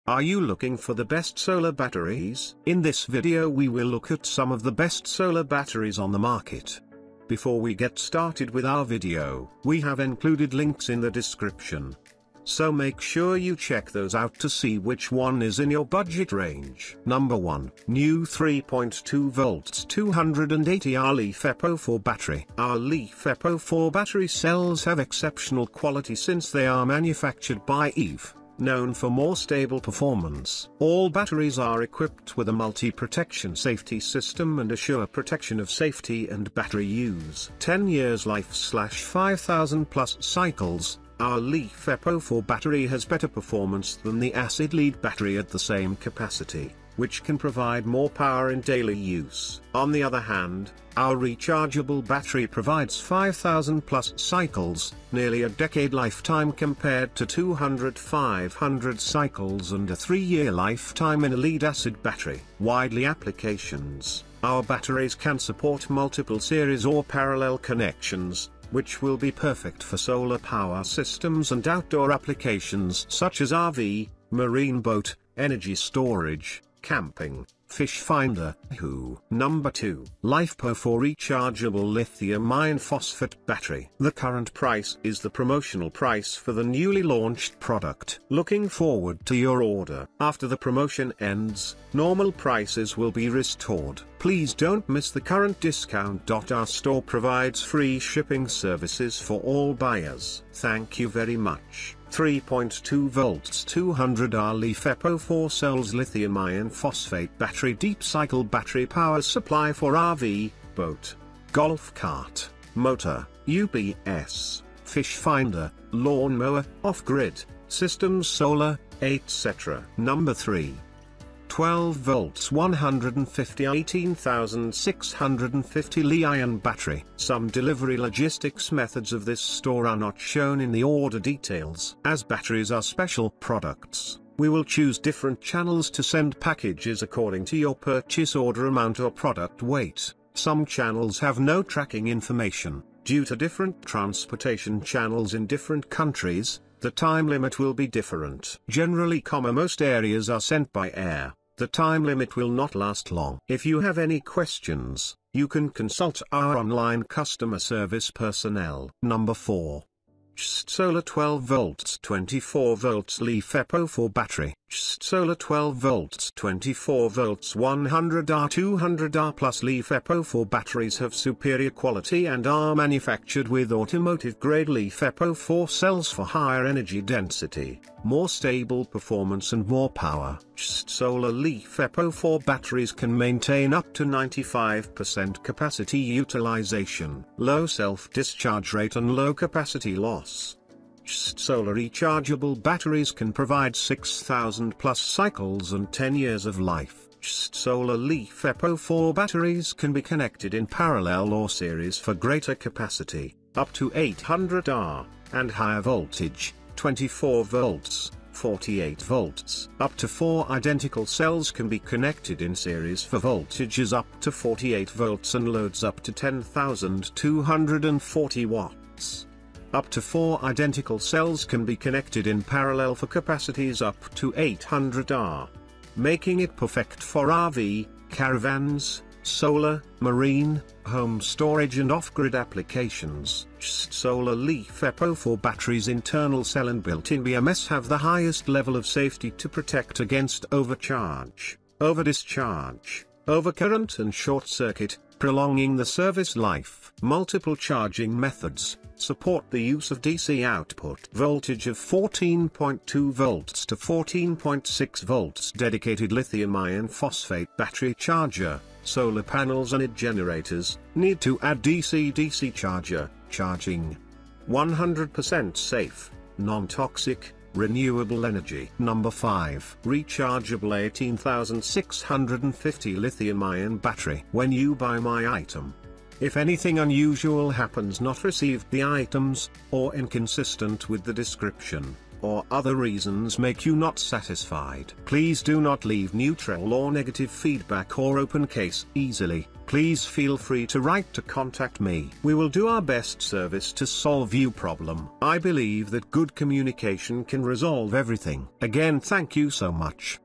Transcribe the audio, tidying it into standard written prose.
Are you looking for the best solar batteries? In this video we will look at some of the best solar batteries on the market. Before we get started with our video, we have included links in the description. So make sure you check those out to see which one is in your budget range. Number 1. New 3.2 volts 280Ah Leaf EPO4 Battery. Our Leaf EPO4 battery cells have exceptional quality since they are manufactured by EVE, known for more stable performance. All batteries are equipped with a multi-protection safety system and assure protection of safety and battery use. 10 years life/5000+ cycles. Our Leaf EPO4 battery has better performance than the acid lead battery at the same capacity, which can provide more power in daily use. On the other hand, our rechargeable battery provides 5000+ cycles, nearly a decade lifetime compared to 500 cycles and a 3-year lifetime in a lead acid battery. Widely applications. Our batteries can support multiple series or parallel connections, which will be perfect for solar power systems and outdoor applications such as RV, marine boat, energy storage, camping, fish finder. Number 2. LifePer4 Rechargeable Lithium Iron Phosphate Battery. The current price is the promotional price for the newly launched product. Looking forward to your order. After the promotion ends, normal prices will be restored. Please don't miss the current discount. Our store provides free shipping services for all buyers. Thank you very much. 3.2 volts 200Ah Leaf EPO4 cells lithium iron phosphate battery deep cycle battery power supply for RV, boat, golf cart, motor, UPS, fish finder, lawn mower, off-grid, systems solar, etc. Number 3. 12 volts 150 18650 Li-ion battery. Some delivery logistics methods of this store are not shown in the order details. As batteries are special products, we will choose different channels to send packages according to your purchase order amount or product weight. Some channels have no tracking information. Due to different transportation channels in different countries, the time limit will be different. Generally, most areas are sent by air. The time limit will not last long. If you have any questions, you can consult our online customer service personnel. Number 4. jsdsolar 12 volts 24 volts Leaf EPO4 Battery. jsdsolar 12 volts 24 volts 100Ah 200Ah plus Leaf EPO4 batteries have superior quality and are manufactured with automotive-grade Leaf EPO4 cells for higher energy density, more stable performance and more power. jsdsolar Leaf EPO4 batteries can maintain up to 95% capacity utilization, low self-discharge rate and low capacity loss. jsdsolar rechargeable batteries can provide 6000+ cycles and 10 years of life. jsdsolar Leaf EPO4 batteries can be connected in parallel or series for greater capacity, up to 800Ah, and higher voltage, 24 volts, 48 volts. Up to 4 identical cells can be connected in series for voltages up to 48 volts and loads up to 10,240 watts. Up to 4 identical cells can be connected in parallel for capacities up to 800Ah, making it perfect for RV, caravans, solar, marine, home storage and off-grid applications. jsdsolar Leaf EPO4 batteries internal cell and built-in BMS have the highest level of safety to protect against overcharge, overdischarge, overcurrent and short circuit, prolonging the service life. Multiple charging methods support the use of DC output. Voltage of 14.2 volts to 14.6 volts. Dedicated lithium iron phosphate battery charger. Solar panels and generators need to add DC-DC charger. Charging 100% safe, non-toxic, renewable energy. Number 5. Rechargeable 18650 lithium-ion battery. When you buy my item, if anything unusual happens, not received the items, or inconsistent with the description, or other reasons make you not satisfied, please do not leave neutral or negative feedback or open case easily. Please feel free to write to contact me. We will do our best service to solve your problem. I believe that good communication can resolve everything. Again, thank you so much.